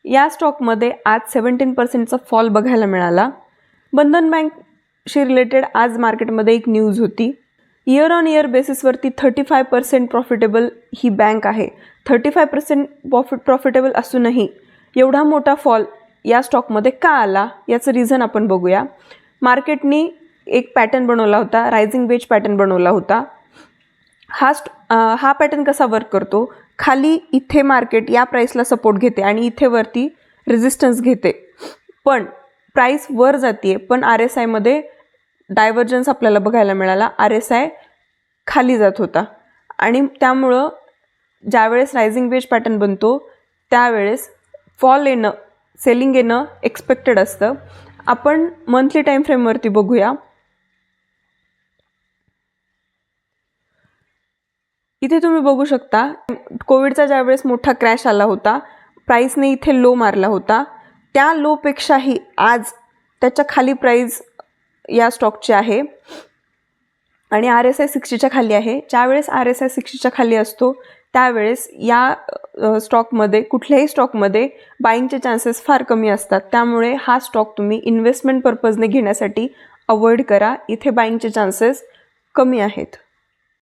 या स्टॉकमध्ये आज 17% फॉल बघायला मिळाला. बंधन बँकशी रिलेटेड आज मार्केटमध्ये एक न्यूज होती. इयर ऑन इयर बेसिसवरती 35% प्रॉफिटेबल ही बँक आहे. 35% प्रॉफिटेबल असूनही एवढा मोठा फॉल या स्टॉकमध्ये का आला याचं रिझन आपण बघूया. मार्केटनी एक पॅटर्न बनवला होता, रायझिंग वेज पॅटर्न बनवला होता. हा पॅटर्न कसा वर्क करतो, खाली इथे मार्केट या प्राईसला सपोर्ट घेते आणि इथे वरती रेजिस्टन्स घेते, पण प्राईस वर जाते, पण RSIमध्ये डायव्हर्जन्स आपल्याला बघायला मिळाला. RSI खाली जात होता आणि त्यामुळं ज्यावेळेस रायझिंग वेज पॅटर्न बनतो त्यावेळेस फॉल येणं, सेलिंग येणं एक्सपेक्टेड असतं. आपण मंथली टाईम फ्रेमवरती बघूया. इथे तुम्ही बघू शकता, कोविडचा ज्यावेळेस मोठा क्रॅश आला होता, प्राईसने इथे लो मारला होता. त्या लोपेक्षाही आज त्याच्या खाली प्राईस या स्टॉकची आहे आणि RSI 60च्या खाली आहे. ज्यावेळेस RSI 60च्या खाली असतो त्यावेळेस या स्टॉकमध्ये, कुठल्याही स्टॉकमध्ये बाईंगचे चान्सेस फार कमी असतात. त्यामुळे हा स्टॉक तुम्ही इन्व्हेस्टमेंट पर्पजने घेण्यासाठी अवॉइड करा. इथे बाईंगचे चान्सेस कमी आहेत.